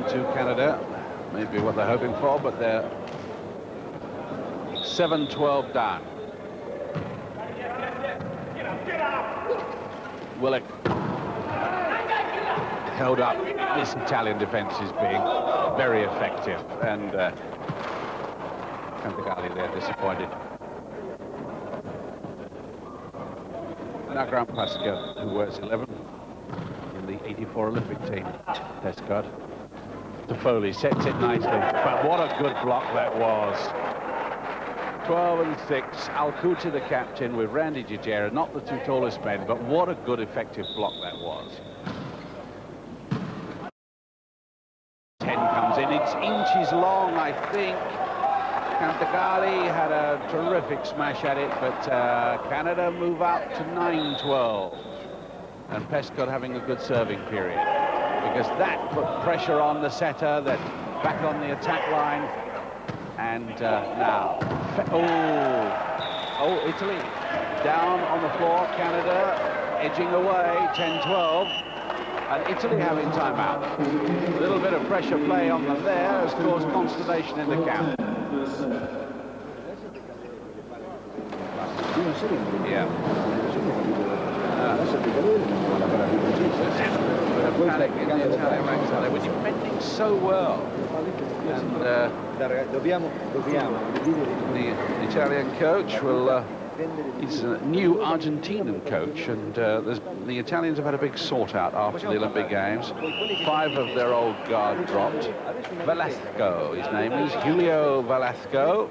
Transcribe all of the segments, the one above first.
to Canada. Maybe what they're hoping for, but they're 7-12 down. Willock held up. This Italian defense is being very effective, and Cantagalli there disappointed. Now Grant Pascoe, who wears 11 in the '84 Olympic team. Pescod. To Foley, sets it nicely, but what a good block that was. 12-6, Alcuti the captain with Randy Jajera, not the two tallest men, but what a good effective block that was. 10 comes in, it's inches long, I think. Cantagalli had a terrific smash at it, but Canada move up to 9-12. And Pescod having a good serving period, because that put pressure on the setter, that back on the attack line. And now, Italy down on the floor, Canada edging away, 10-12, and Italy having timeout. A little bit of pressure play on them there has caused consternation in the camp. Yeah. Panic in the Italian ranks. They were defending so well. And the Italian coach will, he's a new Argentinian coach, and the Italians have had a big sort out after the Olympic Games. 5 of their old guard dropped. Velasco, his name is Julio Velasco,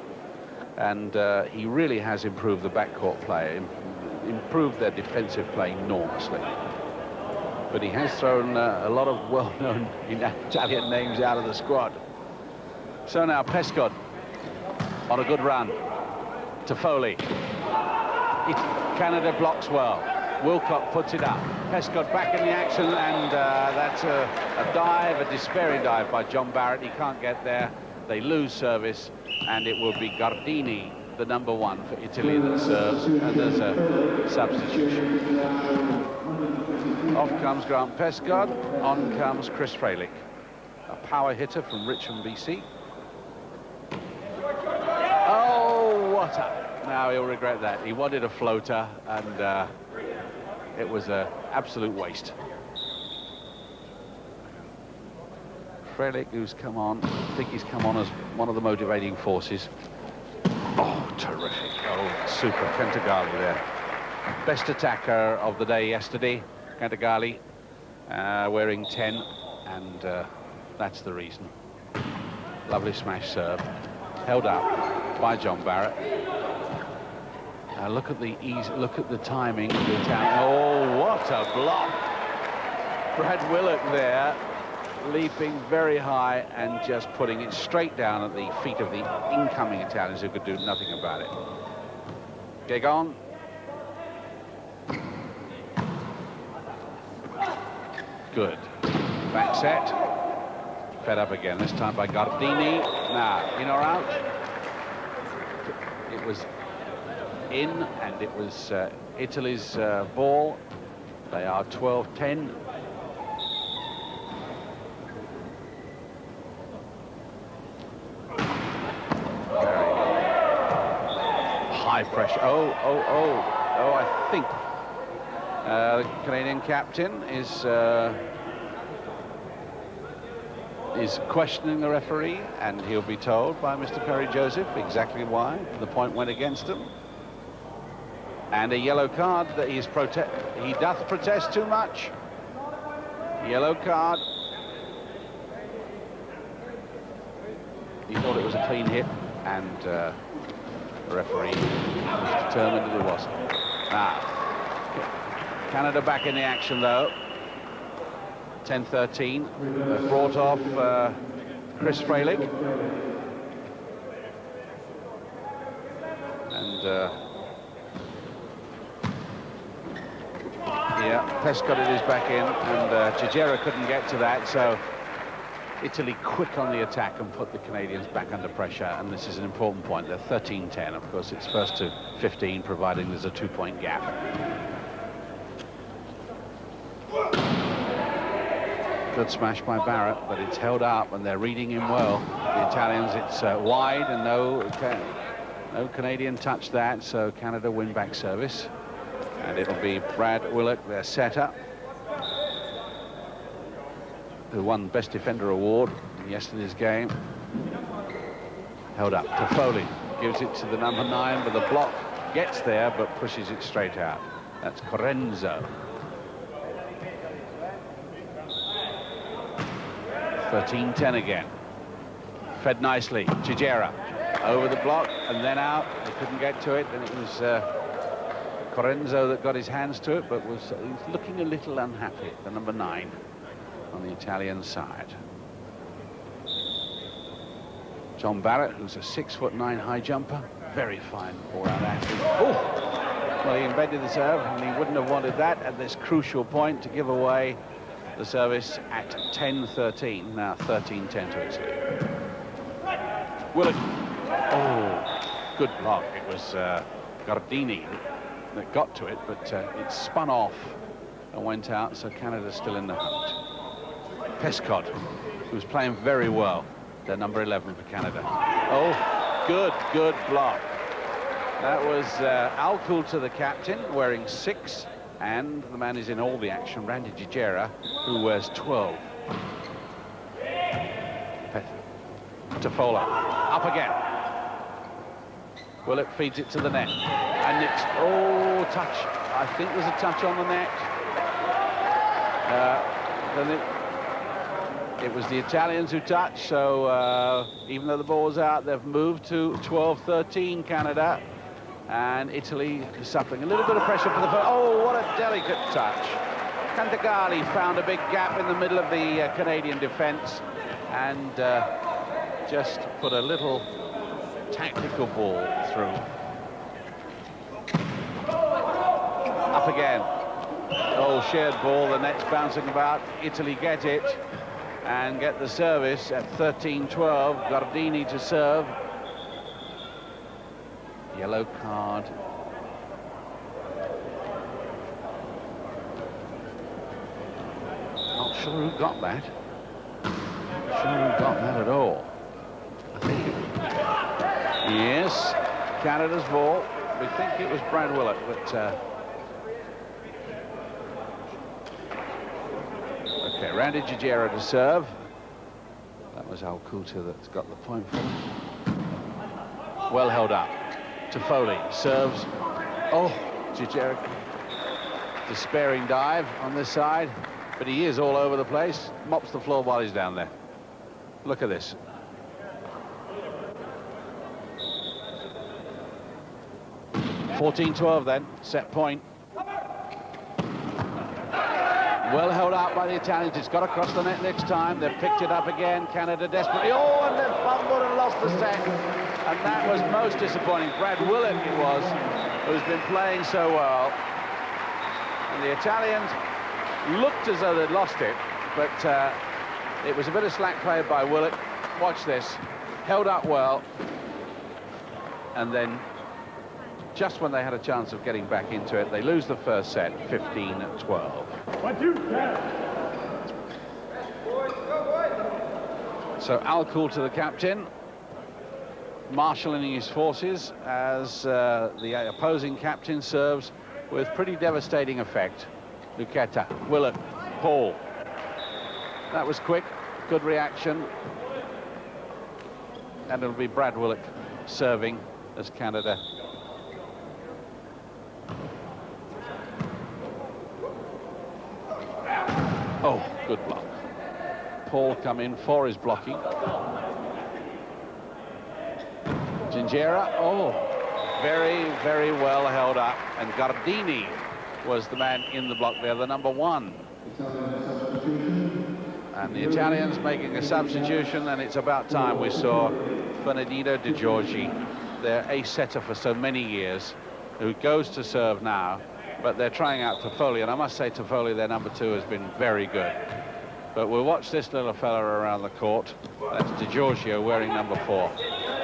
and he really has improved the backcourt play, improved their defensive play enormously. But he has thrown a lot of well-known Italian names out of the squad. So now Pescod on a good run to Foley. Canada blocks well. Wilcock puts it up. Pescod back in the action, and that's a dive, a despairing dive by John Barrett. He can't get there. They lose service, and it will be Gardini, the number 1 for Italy, that serves, and there's a substitution. Off comes Grant Pescod, on comes Chris Fralick, a power hitter from Richmond, BC. Oh, what a... Now he'll regret that. He wanted a floater, and it was an absolute waste. Fralick, who's come on, I think he's come on as one of the motivating forces. Oh, terrific. Oh, super. Cantagalli there. Best attacker of the day yesterday. Cantagalli wearing 10, and that's the reason. Lovely smash serve. Held up by John Barrett. Look at the ease, look at the timing of the attack. Oh, what a block. Brad Willock there, leaping very high and just putting it straight down at the feet of the incoming Italians, who could do nothing about it. Gagon. Good. Back set. Fed up again, this time by Gardini. Now, in or out? It was in, and it was Italy's ball. They are 12-10. High pressure. Oh, I think the Canadian captain is questioning the referee, and he'll be told by Mr. Perry Joseph exactly why the point went against him. And a yellow card that he doth protest too much. Yellow card. He thought it was a clean hit, and the referee was determined that it wasn't. Now, Canada back in the action though. 10-13, brought off Chris Fralick. And yeah, Pescod is back in, and Jajera couldn't get to that, so Italy quick on the attack and put the Canadians back under pressure, and this is an important point. They're 13-10, of course. It's first to 15, providing there's a 2-point gap. Good smash by Barrett, but it's held up and they're reading him well. The Italians, it's wide and no Canadian touch that, so Canada win back service. And it'll be Brad Willock, their setter, who won Best Defender Award in yesterday's game. Held up to Foley, gives it to the number 9, but the block gets there but pushes it straight out. That's Corenzo. 13-10 again. Fed nicely. Gigera over the block and then out. They couldn't get to it, and it was Corenzo that got his hands to it, but was looking a little unhappy. The number 9 on the Italian side. John Barrett, who's a 6'9" high jumper, very fine all-round athlete. Oh, well, he embedded the serve, and he wouldn't have wanted that at this crucial point to give away the service at 10-13, now 13-10 to Italy. Willock, oh, good block. It was Gardini that got to it, but it spun off and went out, so Canada's still in the hunt. Pescod, who's playing very well, they're number 11 for Canada. Oh, good block. That was Alcool to the captain, wearing 6. And the man is in all the action, Randy Gigera, who wears 12. Tafola, up again. Willock feeds it to the net. And it's, oh, touch. I think there's a touch on the net. Then it was the Italians who touched, so even though the ball was out, they've moved to 12-13 Canada. And Italy is suffering a little bit of pressure for the first. Oh, what a delicate touch. Cantagalli found a big gap in the middle of the Canadian defense and just put a little tactical ball through. Up again. Oh, shared ball, the net's bouncing about. Italy get it and get the service at 13-12. Gardini to serve. Yellow card. Not sure who got that. Not sure who got that at all. I think yes, Canada's ball. We think it was Brad Willock, but okay, Randy Gigera to serve. That was Alcuta that's got the point for him. Well held up. To Foley, serves. Oh, Gigera, despairing dive on this side, but he is all over the place. Mops the floor while he's down there. Look at this. (14-12) then, set point. Well held out by the Italians. It's got across the net next time. They've picked it up again. Canada desperately. Oh, and they've fumbled and lost the set. And that was most disappointing. Brad Willock it was, who's been playing so well. And the Italians looked as though they'd lost it, but it was a bit of slack play by Willock. Watch this. Held up well. And then, just when they had a chance of getting back into it, they lose the first set, 15-12. So Alcool to the captain, marshalling his forces as the opposing captain serves with pretty devastating effect. Luqueta, Willock, Paul. That was quick, good reaction. And it'll be Brad Willock serving as Canada. Oh, good block. Paul come in for his blocking. Gingera, oh, very, very well held up. And Gardini was the man in the block there, the number 1. And the Italians making a substitution, and it's about time we saw Bernardino De Giorgi, their ace setter for so many years, who goes to serve now, but they're trying out Toffoli, and I must say Toffoli, their number 2, has been very good. But we'll watch this little fella around the court. That's De Giorgio wearing number 4,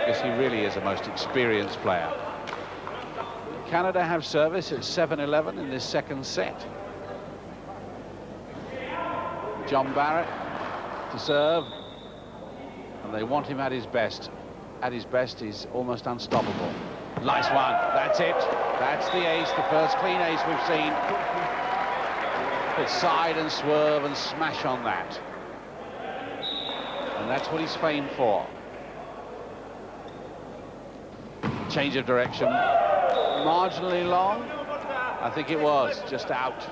because he really is a most experienced player. Canada have service at 7-11 in this second set. John Barrett to serve, and they want him at his best. At his best, he's almost unstoppable. Nice one. That's it. That's the ace, the first clean ace we've seen. But side and swerve and smash on that. And that's what he's famed for. Change of direction. Marginally long. I think it was. Just out.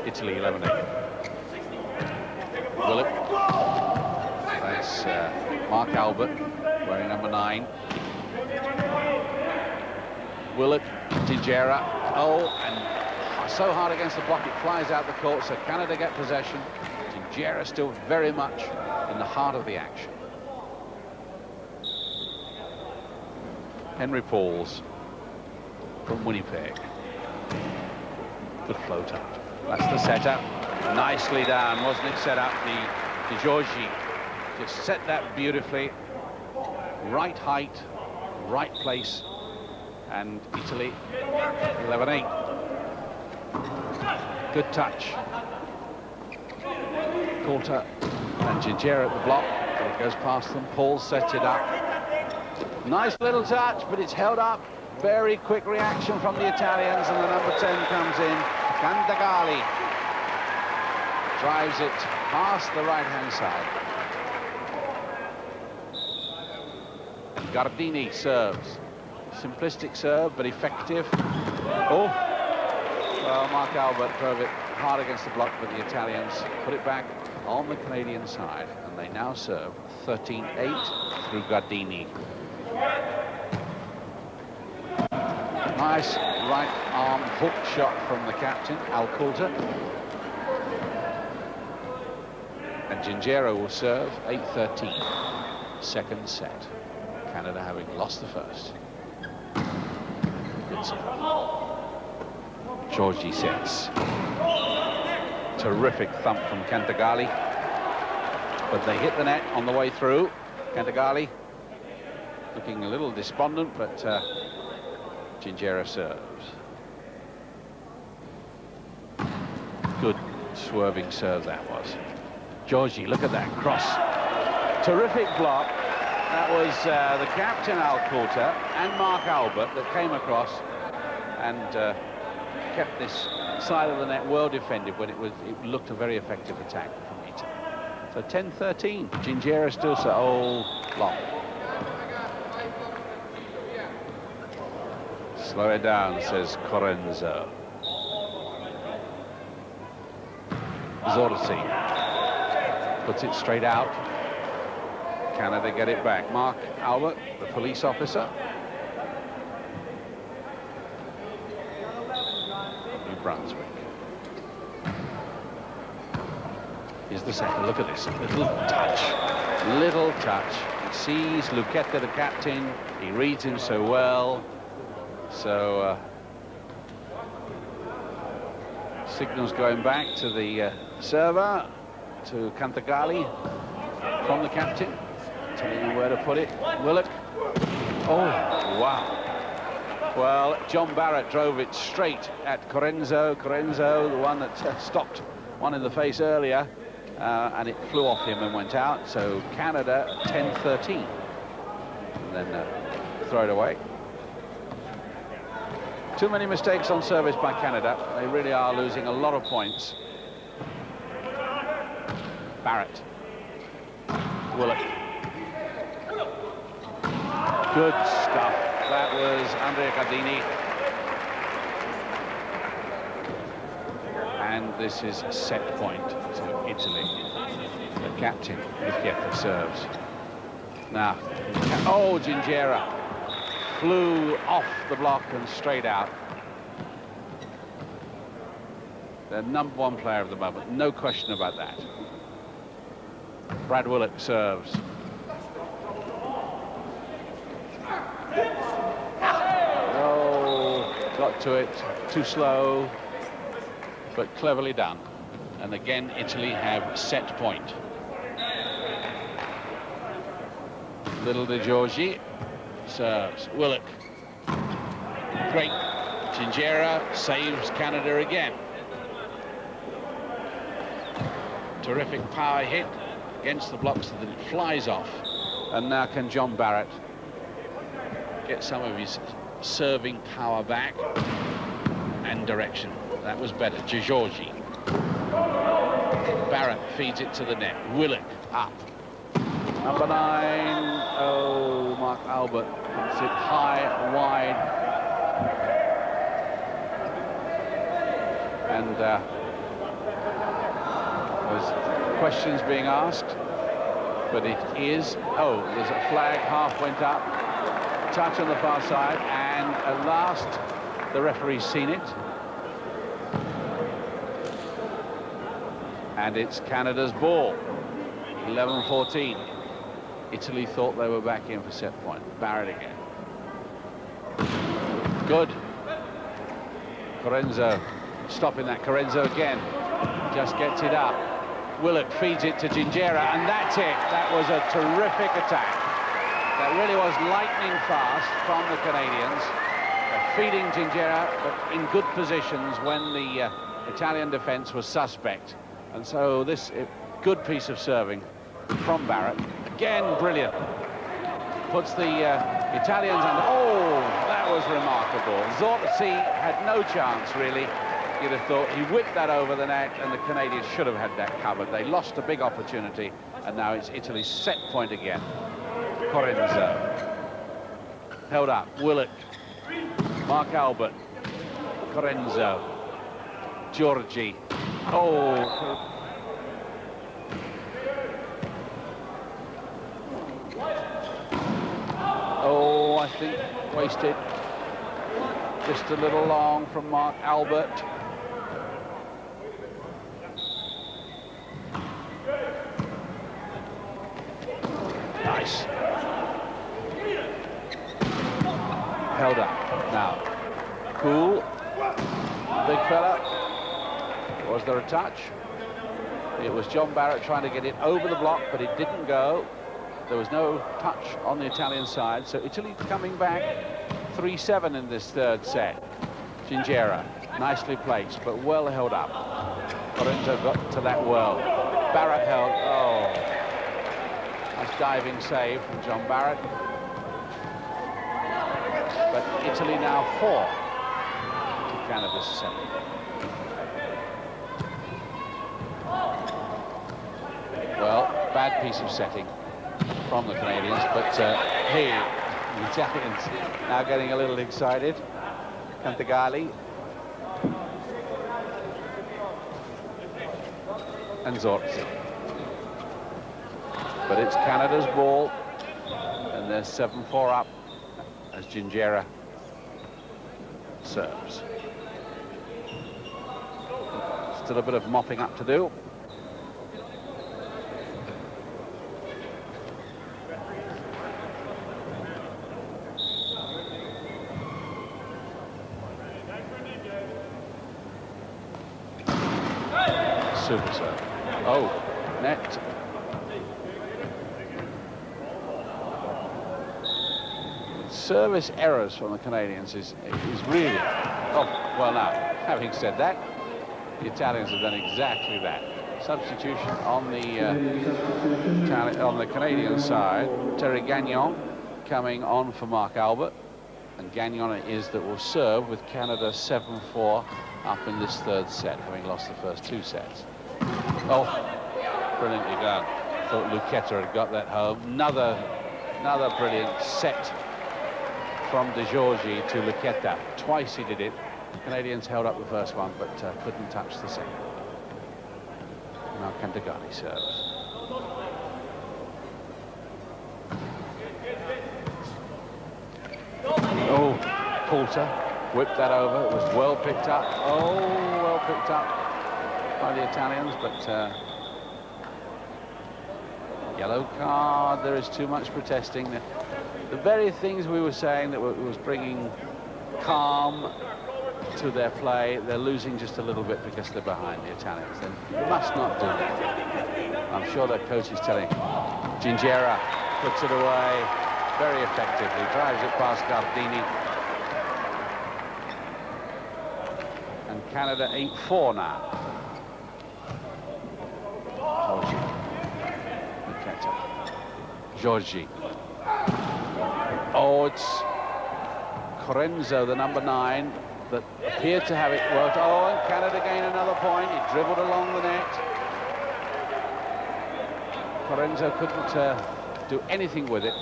Italy 11-8. Willett. That's Mark Albert wearing number 9. Willett, Tijera. Oh, and so hard against the block it flies out the court, so Canada get possession. Tijera still very much in the heart of the action. Henry Pauls from Winnipeg. Good float up. That's the setup. Nicely done, wasn't it? Set up the Giorgi. Just set that beautifully. Right height, right place. And Italy 11-8. Good touch. Coulter and Gingera at the block. It goes past them. Paul sets it up. Nice little touch, but it's held up. Very quick reaction from the Italians, and the number 10 comes in. Cantagalli drives it past the right-hand side. And Gardini serves. Simplistic serve, but effective. Oh, well, Mark Albert drove it hard against the block, but the Italians put it back on the Canadian side, and they now serve 13-8 through Gardini. Nice right arm hook shot from the captain, Al Coulter. And Gingera will serve 8-13. Second set. Canada having lost the first. Good serve. Giorgi sets. Terrific thump from Cantagalli. But they hit the net on the way through. Cantagalli looking a little despondent, but Gingera serves. Good swerving serve that was. Giorgi, look at that cross. Terrific block. That was the captain Al Coulter and Mark Albert that came across and kept this side of the net well defended when it looked a very effective attack from Italy. So 10-13. Gingera still so long. Slow it down, says Corenzo. Zorzi puts it straight out. Canada get it back. Mark Albert, the police officer. New Brunswick. Here's the second. Look at this. Little touch. Little touch. He sees Lucchetta, the captain. He reads him so well. So signals going back to the server, to Cantagalli from the captain, telling him where to put it. Willett. Oh, wow. Well, John Barrett drove it straight at Corenzo. Corenzo, the one that stopped one in the face earlier, and it flew off him and went out. So Canada 10-13. And then throw it away. Too many mistakes on service by Canada. They really are losing a lot of points. Barrett. Willett. Good stuff. That was Andrea Gardini. And this is a set point to Italy. The captain, Lucchetta, serves. Now, oh, Gingera flew off the block and straight out. The number 1 player of the moment, no question about that. Brad Willett serves. Oh, got to it, too slow, but cleverly done. And again, Italy have set point. Little De Giorgi serves. Willett. Great. Gingera saves Canada again. Terrific power hit against the blocks so that it flies off. And now can John Barrett get some of his serving power back and direction. That was better. Georgi. Barrett feeds it to the net. Willock up. Number 9. Oh, Mark Albert puts it high, wide. And there's questions being asked, but it is. Oh, there's a flag. Half went up. Touch on the far side, and at last the referee's seen it. And it's Canada's ball. 11-14. Italy thought they were back in for set point. Barrett again. Good. Corenzo stopping that. Corenzo again. Just gets it up. Willock feeds it to Gingera, and that's it. That was a terrific attack. That really was lightning fast from the Canadians. Feeding Gingera, but in good positions when the Italian defence was suspect. And so this good piece of serving from Barrett. Again, brilliant. Puts the Italians under. Oh, that was remarkable. Zorzi had no chance, really. You'd have thought he whipped that over the net, and the Canadians should have had that covered. They lost a big opportunity, and now it's Italy's set point again. Corenzo. Held up. Willock. Mark Albert. Corenzo. Georgi. Oh. Oh, I think wasted. Just a little long from Mark Albert. Nice. Held up. Now, cool. Big fella. Was there a touch? It was John Barrett trying to get it over the block, but it didn't go. There was no touch on the Italian side, so Italy coming back 3-7 in this third set. Gingera, nicely placed, but well held up. Corenzo got to that well. Barrett held. Oh, nice diving save from John Barrett. But Italy now 4 to Canada's 7. Well, bad piece of setting from the Canadians, but hey, the Italians now getting a little excited. Cantagalli and Zorzi. But it's Canada's ball, and they're 7-4 up as Gingera serves. Still a bit of mopping up to do. Super serve. Oh, net. Service errors from the Canadians is really. Oh, well, now, having said that, the Italians have done exactly that. Substitution on the Canadian side. Terry Gagnon coming on for Mark Albert, and Gagnon it is that will serve with Canada 7-4 up in this third set, having lost the first 2 sets. Oh, brilliantly done. Thought Lucchetta had got that home. Another brilliant set from De Giorgi to Lucchetta. Twice he did it. The Canadians held up the first one, but couldn't touch the second. Now Cantagalli serves. Oh, Poulter whipped that over. It was well picked up. Oh, well picked up by the Italians, but yellow card. There is too much protesting. The very things we were saying that was bringing calm to their play, they're losing just a little bit because they're behind the Italians. They must not do that. I'm sure their coach is telling. Gingera puts it away very effectively, drives it past Gardini. And Canada 8-4 now. Luqueta. Giorgi. Oh, it's Corenzo, the number 9, that appeared to have it worked. Oh, and Canada gain another point. He dribbled along the net. Corenzo couldn't do anything with it.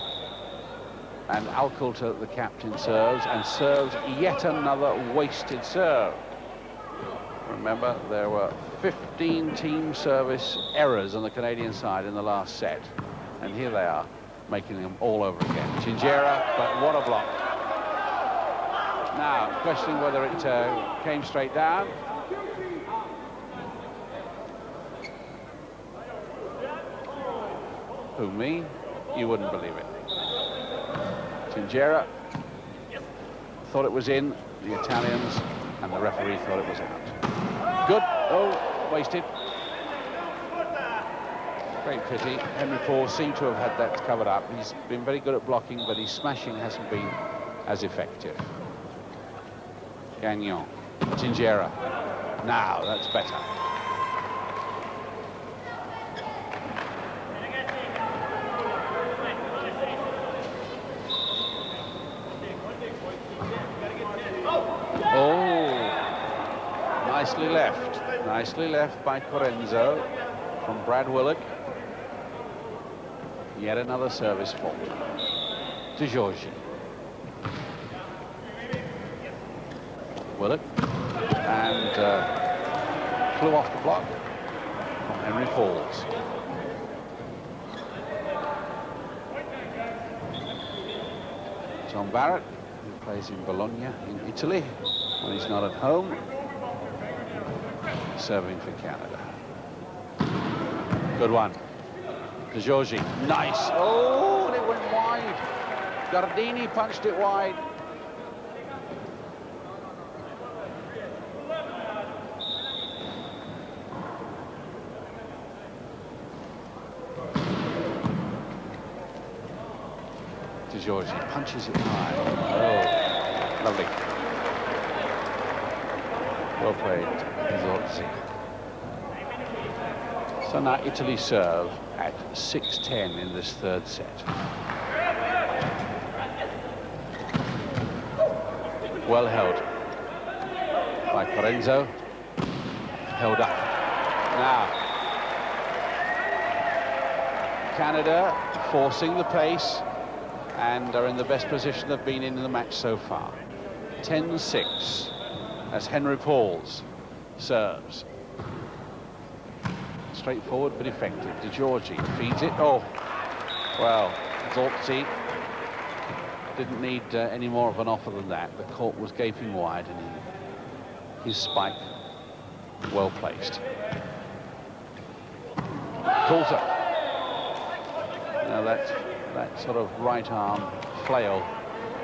And Alculta, the captain, serves, and serves yet another wasted serve. Remember, there were 15 team service errors on the Canadian side in the last set. And here they are, making them all over again. Chinchera, but what a block. Now, questioning whether it came straight down. Who, me? You wouldn't believe it. Chinchera thought it was in, the Italians, and the referee thought it was out. Good. Oh, wasted. Great pity. Henry Paul seemed to have had that covered up. He's been very good at blocking, but his smashing hasn't been as effective. Gagnon. Chinchera. Now, that's better. Oh, nicely left by Corenzo from Brad Willock. Yet another service fault to Giorgi. Willock, and flew off the block from Henry Falls. John Barrett, who plays in Bologna in Italy when he's not at home, serving for Canada. Good one to Giorgi. Nice. Oh, and it went wide. Gardini punched it wide. To Giorgi, punches it high. Oh, lovely. Well played, Zorzi. So now Italy serve at 6-10 in this third set. Well held by Corenzo. Held up. Now, Canada forcing the pace and are in the best position they've been in the match so far. 10-6 as Henry Pauls serves. Straightforward but effective. De Giorgi feeds it. Oh, well, Zorzi didn't need any more of an offer than that. The court was gaping wide, and his spike well placed. Coulter. Now that sort of right arm flail,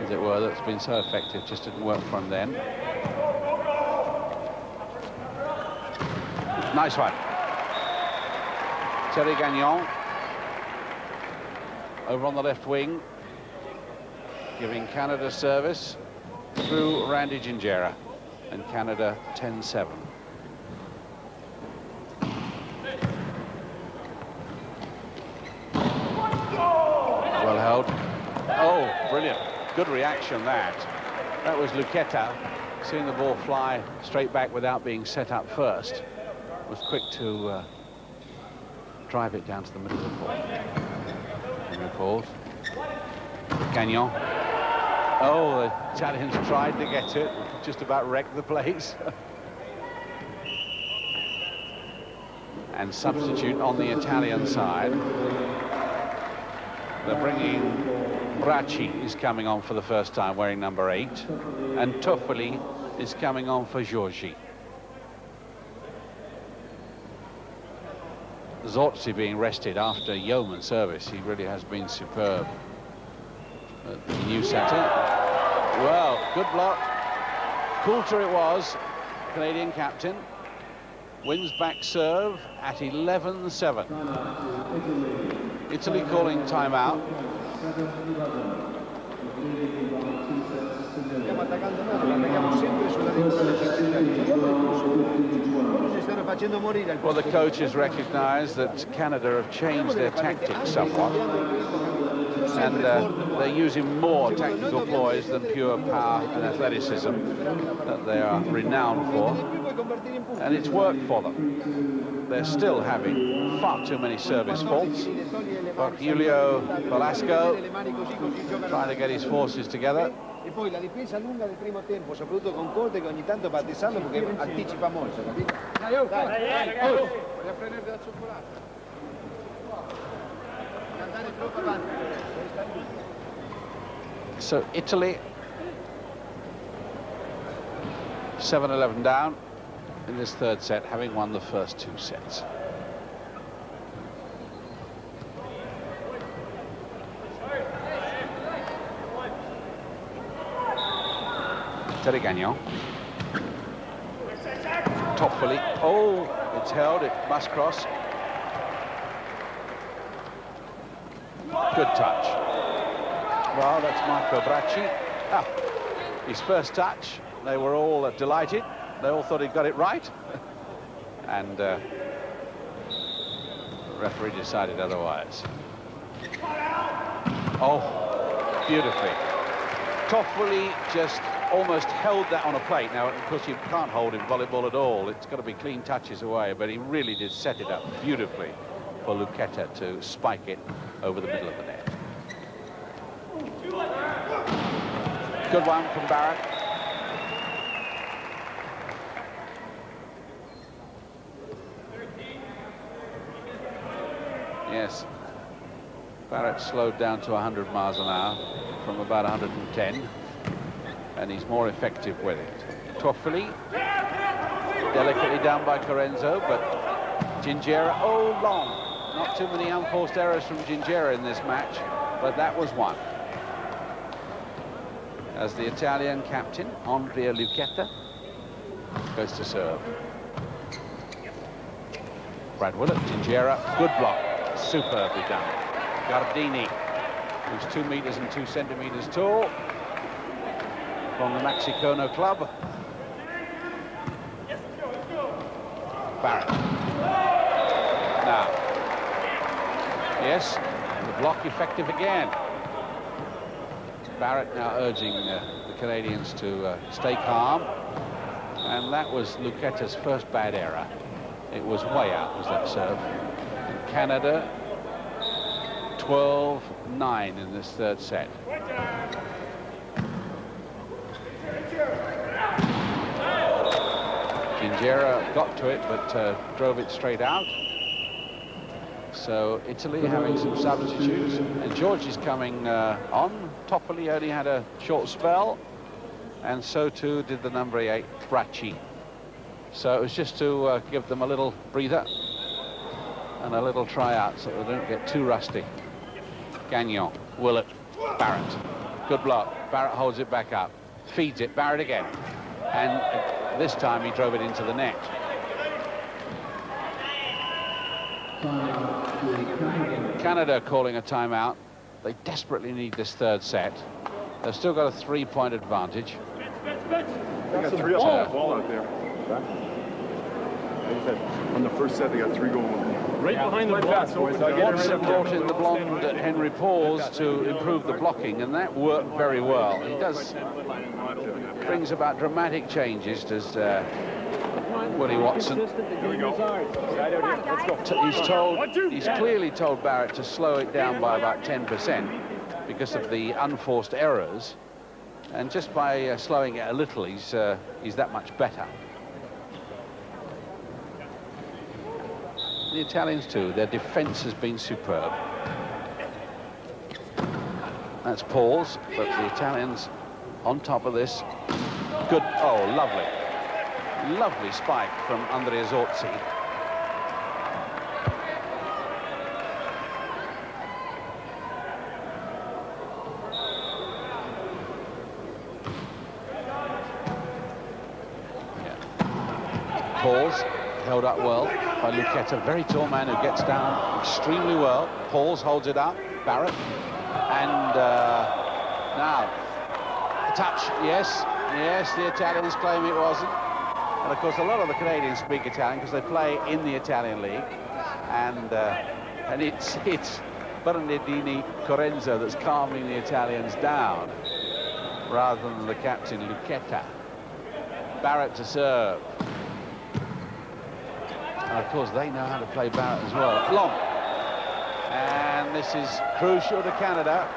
as it were, that's been so effective, just didn't work for him then. Nice one. Terry Gagnon over on the left wing, giving Canada service through Randy Chinchera, and Canada 10-7. Well held. Oh, brilliant. Good reaction that. That was Luqueta, seeing the ball fly straight back without being set up first. Was quick to drive it down to the middle of the court. Henry Paul. Gagnon. Oh, the Italians tried to get it, just about wrecked the place. And substitute on the Italian side. They're bringing Bracci is coming on for the first time, wearing number 8, and Toffoli is coming on for Giorgi. Zorzi being rested after yeoman service. He really has been superb. The new setter. Well, good block. Coulter it was, Canadian captain. Wins back serve at 11-7. Italy calling timeout. Well, the coaches recognise that Canada have changed their tactics somewhat, and they're using more tactical ploys than pure power and athleticism that they are renowned for, and it's worked for them. They're still having far too many service faults, but Julio Velasco trying to get his forces together. E poi la difesa lunga del primo tempo, soprattutto con Corte che ogni tanto batte saldo perché anticipa molto, capito? Dai, voglio prendere da cioccolato. Andare troppo avanti. So Italy 7-11 down in this third set, having won the first two sets. Gagnon. Top volley. Oh, it's held. It must cross. Good touch. Well, that's Marco Bracci. Ah, his first touch. They were all delighted. They all thought he'd got it right. And the referee decided otherwise. Oh, beautifully. Toffoli just almost held that on a plate. Now, of course, you can't hold in volleyball at all. It's got to be clean touches away, but he really did set it up beautifully for Lucchetta to spike it over the middle of the net. Good one from Barrett. Yes. Barrett slowed down to 100 miles an hour from about 110. And he's more effective with it. Toffoli, delicately down by Corenzo, but Gingera, oh, long. Not too many unforced errors from Gingera in this match, but that was one. As the Italian captain, Andrea Lucchetta, goes to serve. Brad Willett, Gingera, good block, superbly done. Gardini, who's 2 meters and 2 centimeters tall, from the Mexicono club. Barrett. Now. Yes, the block effective again. Barrett now urging the Canadians to stay calm. And that was Lucchetta's first bad error. It was way out, was that serve. And Canada 12-9 in this third set. Gingera got to it, but drove it straight out. So Italy having some substitutes, and George is coming on. Toffoli only had a short spell, and so too did the number 8 Bracci. So it was just to give them a little breather and a little try out so they don't get too rusty. Gagnon, Willett, Barrett, good block. Barrett holds it back up, feeds it, Barrett again, and this time he drove it into the net. Canada calling a timeout. They desperately need this third set. They've still got a 3-point advantage. They got 3 off the ball out there. On the first set, they got 3 going. Right behind the block. Watson brought in the blonde Henry Pauls to improve the blocking, and that worked very well. He brings about dramatic changes, does Willie Watson. He's clearly told Barrett to slow it down by about 10% because of the unforced errors, and just by slowing it a little, he's that much better. The Italians too, their defense has been superb. That's Pauls, but the Italians on top of this. Good, oh, lovely. Lovely spike from Andrea Zorzi. Pauls held up well by Lucchetta, very tall man who gets down extremely well. Pauls holds it up, Barrett, and now a touch, yes, the Italians claim it wasn't. And of course, a lot of the Canadians speak Italian because they play in the Italian league, and it's Bernardini Corenzo that's calming the Italians down, rather than the captain Lucchetta. Barrett to serve. And of course, they know how to play Barrett as well. Long. And this is crucial to Canada.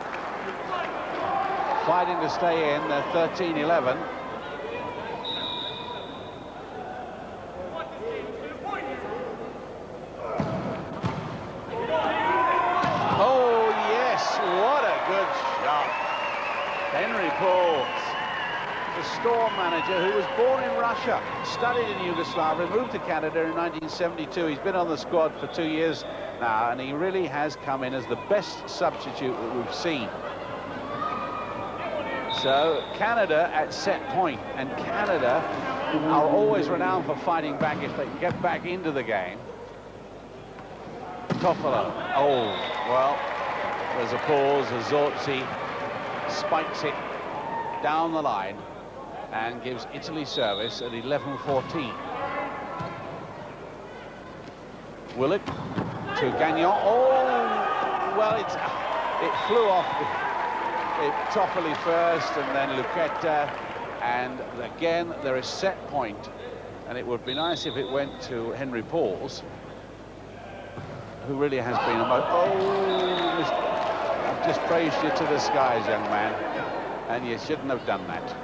Fighting to stay in. They're 13-11. Oh, yes. What a good shot. Henry Pauls, the Storm manager, who was born in Russia, studied in Yugoslavia, moved to Canada in 1972. He's been on the squad for 2 years now, and he really has come in as the best substitute that we've seen. So Canada at set point, and Canada are always renowned for fighting back if they can get back into the game. Toffolo, oh, well, there's a pause. Azorzi spikes it down the line and gives Italy service at 11-14. Willett to Gagnon. Oh, well, it flew off Toffoli first, and then Lucchetta, and again there is set point, and it would be nice if it went to Henry Pauls, who really has been a I've just praised you to the skies, young man, and you shouldn't have done that.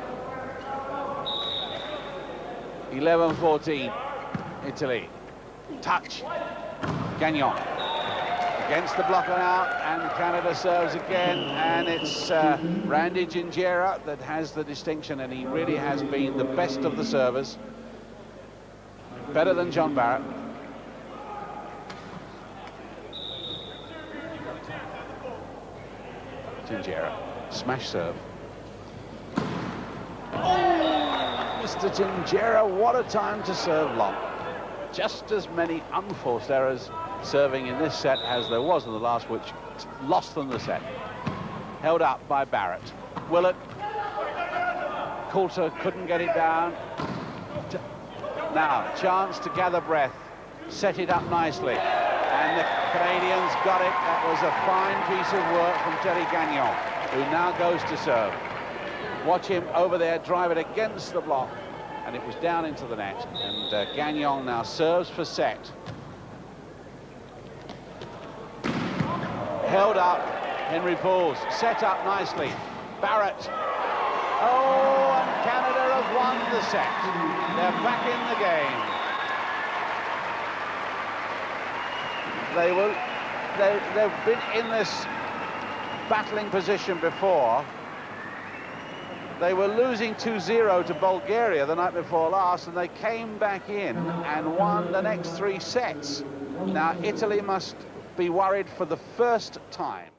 11-14, Italy. Touch. Gagnon against the blocker now, and Canada serves again, and it's Randy Gingera that has the distinction, and he really has been the best of the servers. Better than John Barrett. Gingera, smash serve. Oh, Mr. Gingera, what a time to serve long. Just as many unforced errors serving in this set as there was in the last, which lost them the set. Held up by Barrett. Willett. Coulter couldn't get it down. Now, chance to gather breath. Set it up nicely. And the Canadians got it. That was a fine piece of work from Terry Gagnon, who now goes to serve. Watch him over there drive it against the block, and it was down into the net. And Gagnon now serves for set. Held up, Henry Pauls, set up nicely. Barrett. Oh, and Canada have won the set. They're back in the game. They've been in this battling position before. They were losing 2-0 to Bulgaria the night before last, and they came back in and won the next 3 sets. Now, Italy must be worried for the first time.